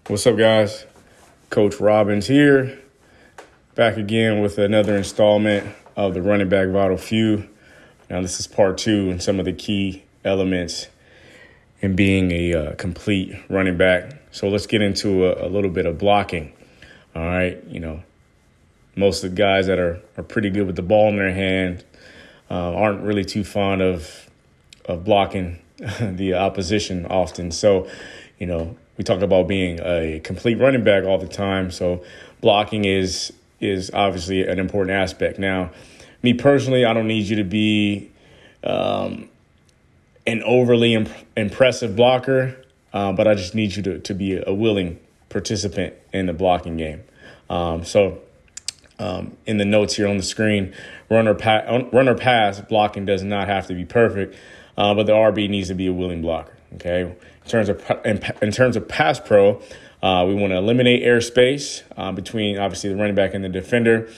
What's up, guys? Coach Robbins here, back again with another installment of the Running Back Vital Few. Now, this is part two and some of the key elements in being a complete running back. So let's get into a little bit of blocking. All right, most of the guys that are pretty good with the ball in their hand aren't really too fond of blocking the opposition often. So, we talk about being a complete running back all the time. So blocking is obviously an important aspect. Now, me personally, I don't need you to be an overly impressive blocker, but I just need you to be a willing participant in the blocking game. In the notes here on the screen, run or pass blocking does not have to be perfect, but the RB needs to be a willing blocker. Okay. In terms of pass pro, we want to eliminate airspace between obviously the running back and the defender.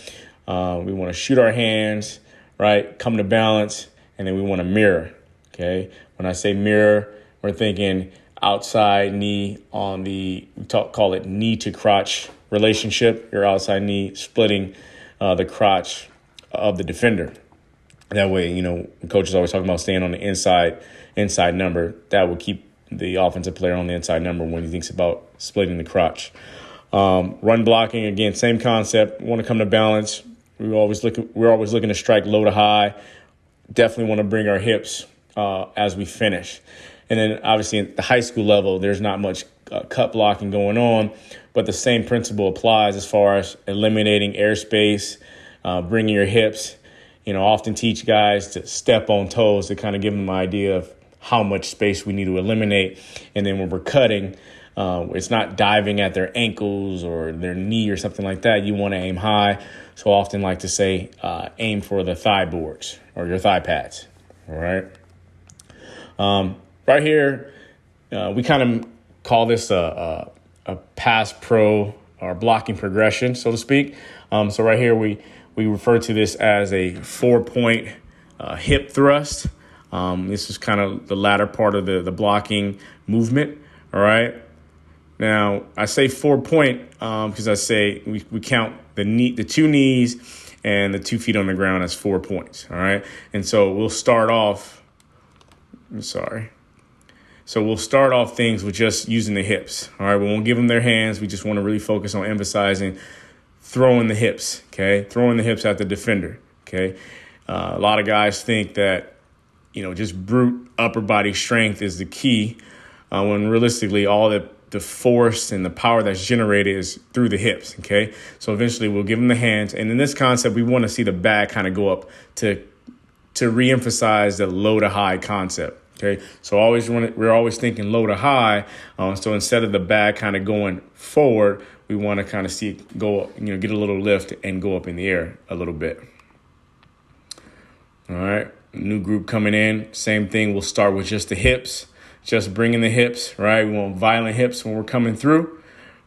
We want to shoot our hands, right? Come to balance, and then we want to mirror. Okay. When I say mirror, we're thinking outside knee on call it knee to crotch relationship. Your outside knee splitting the crotch of the defender. That way, coaches always talking about staying on the inside number. That will keep the offensive player on the inside number when he thinks about splitting the crotch. Run blocking, again, same concept. Want to come to balance. We're always looking to strike low to high. Definitely want to bring our hips as we finish. And then obviously at the high school level, there's not much cut blocking going on, but the same principle applies as far as eliminating airspace, bringing your hips. Often teach guys to step on toes to kind of give them an idea of how much space we need to eliminate. And then when we're cutting, it's not diving at their ankles or their knee or something like that. You want to aim high. So I often like to say aim for the thigh boards or your thigh pads. All right. Right here, we kind of call this a pass pro or blocking progression, so to speak. So right here, we refer to this as a 4-point hip thrust. This is kind of the latter part of the blocking movement. All right. Now, I say 4-point because I say we count the two knees and the 2 feet on the ground as 4 points. All right. And so we'll start off. So we'll start off things with just using the hips. All right. We won't give them their hands. We just want to really focus on emphasizing throwing the hips. Okay. Throwing the hips at the defender. Okay. A lot of guys think that, just brute upper body strength is the key when realistically all the force and the power that's generated is through the hips. Okay. So eventually we'll give them the hands. And in this concept, we want to see the back kind of go up to reemphasize the low to high concept. Okay. So we're always thinking low to high. So instead of the back kind of going forward, we want to kind of see it go up, get a little lift and go up in the air a little bit. All right. New group coming in. Same thing. We'll start with just the hips, just bringing the hips, right? We want violent hips when we're coming through,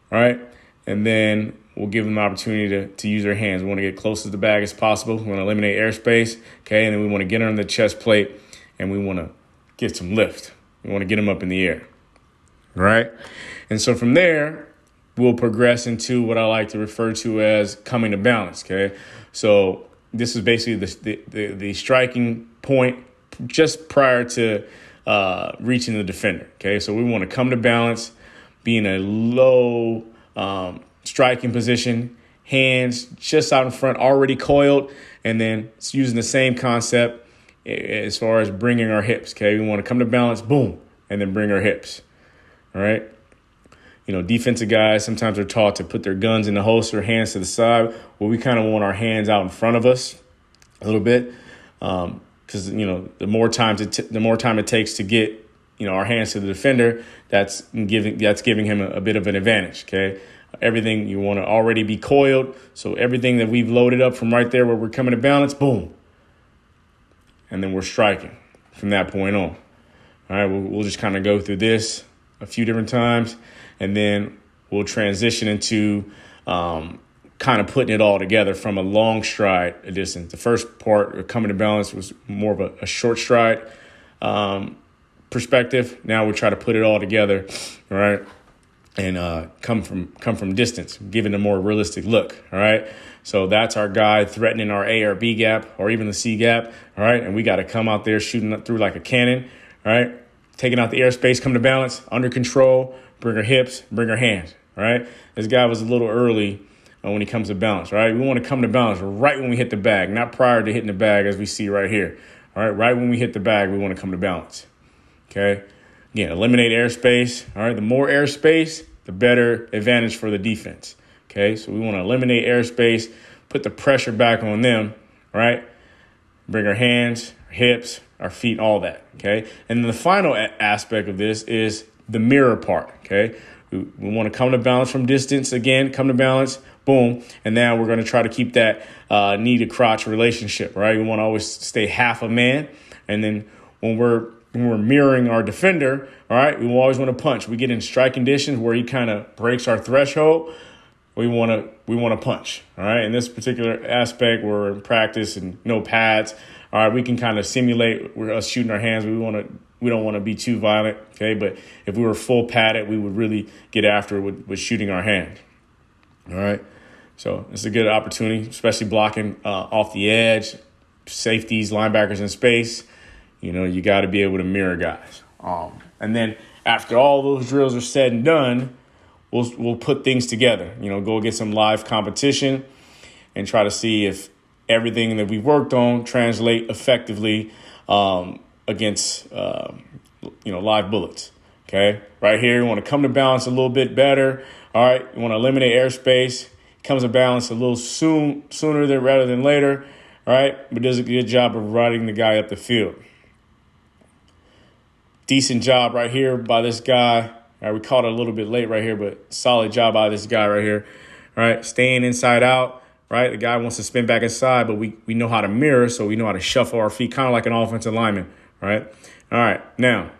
right? And then we'll give them the opportunity to use their hands. We want to get close to the bag as possible. We want to eliminate airspace, okay? And then we want to get on the chest plate and we want to get some lift. We want to get them up in the air, right? And so from there, we'll progress into what I like to refer to as coming to balance, okay? So this is basically the striking point just prior to reaching the defender. Okay, so we want to come to balance, be in a low striking position, hands just out in front, already coiled, and then it's using the same concept as far as bringing our hips. Okay, we want to come to balance, boom, and then bring our hips. All right. Defensive guys sometimes are taught to put their guns in the holster, hands to the side. Well, we kind of want our hands out in front of us a little bit because, the more time it takes to get, our hands to the defender, that's giving him a bit of an advantage. Okay. Everything you want to already be coiled. So everything that we've loaded up from right there where we're coming to balance, boom. And then we're striking from that point on. All right. We'll just kind of go through this a few different times. And then we'll transition into kind of putting it all together from a long stride distance. The first part, coming to balance, was more of a short stride perspective. Now we try to put it all together, all right? and come from distance, giving a more realistic look. All right. So that's our guy threatening our A or B gap or even the C gap. All right. And we got to come out there shooting through like a cannon. All right. Taking out the airspace, come to balance, under control, bring our hips, bring our hands. All right. This guy was a little early when he comes to balance. Right. We want to come to balance right when we hit the bag, not prior to hitting the bag, as we see right here. All right. Right when we hit the bag, we want to come to balance. Okay. Again, eliminate airspace. All right. The more airspace, the better advantage for the defense. Okay. So we want to eliminate airspace, put the pressure back on them. Right. Bring our hands, our hips, our feet, all that. Okay. And then the final aspect of this is the mirror part. Okay. We want to come to balance from distance again, come to balance, boom. And now we're going to try to keep that knee to crotch relationship. Right. We want to always stay half a man. And then when we're mirroring our defender, all right, we always want to punch. We get in strike conditions where he kind of breaks our threshold. We want to punch. All right. In this particular aspect, we're in practice and no pads. All right. We can kind of simulate us shooting our hands. We don't want to be too violent. Okay. But if we were full padded, we would really get after it with shooting our hand. All right. So it's a good opportunity, especially blocking off the edge, safeties, linebackers in space. You know, you got to be able to mirror guys. And then after all those drills are said and done, we'll put things together. You know, go get some live competition and try to see if everything that we've worked on translate effectively against live bullets. Okay, right here, you want to come to balance a little bit better. All right, you want to eliminate airspace. Comes to balance a little sooner rather than later. All right, but does a good job of riding the guy up the field. Decent job right here by this guy. All right, we caught it a little bit late right here, but solid job by this guy right here. All right, staying inside out. Right, the guy wants to spin back inside, but we know how to mirror, so we know how to shuffle our feet, kind of like an offensive lineman. Right. All right. Now,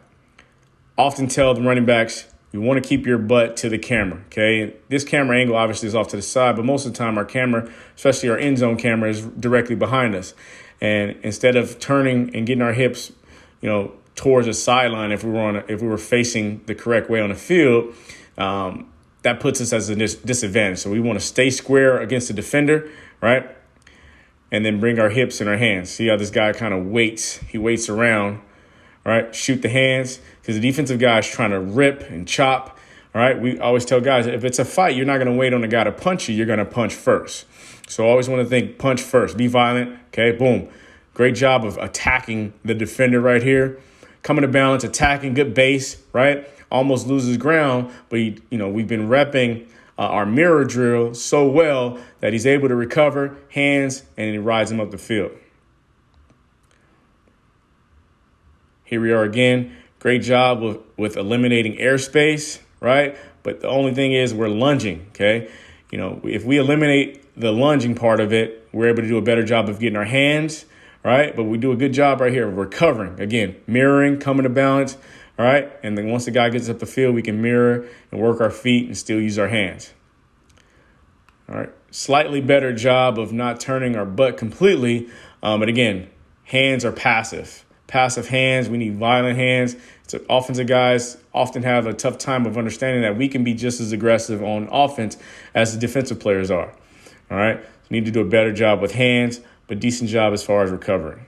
often tell the running backs you want to keep your butt to the camera. Okay. This camera angle obviously is off to the side, but most of the time our camera, especially our end zone camera, is directly behind us. And instead of turning and getting our hips, towards the sideline, if we were facing the correct way on the field, that puts us as a disadvantage. So we want to stay square against the defender, right? And then bring our hips and our hands. See how this guy kind of waits. He waits around, right? Shoot the hands because the defensive guy is trying to rip and chop, all right? We always tell guys, if it's a fight, you're not going to wait on the guy to punch you. You're going to punch first. So always want to think punch first. Be violent, okay? Boom. Great job of attacking the defender right here. Coming to balance, attacking, good base, right? Almost loses ground, but we've been repping our mirror drill so well that he's able to recover hands and he rides him up the field. Here we are again. Great job with eliminating airspace, right? But the only thing is we're lunging, okay? If we eliminate the lunging part of it, we're able to do a better job of getting our hands, right? But we do a good job right here of recovering. Again, mirroring, coming to balance, all right? And then once the guy gets up the field, we can mirror and work our feet and still use our hands. All right. Slightly better job of not turning our butt completely. But again, hands are passive. Passive hands, we need violent hands. Offensive guys often have a tough time of understanding that we can be just as aggressive on offense as the defensive players are. All right. So we need to do a better job with hands, but decent job as far as recovering.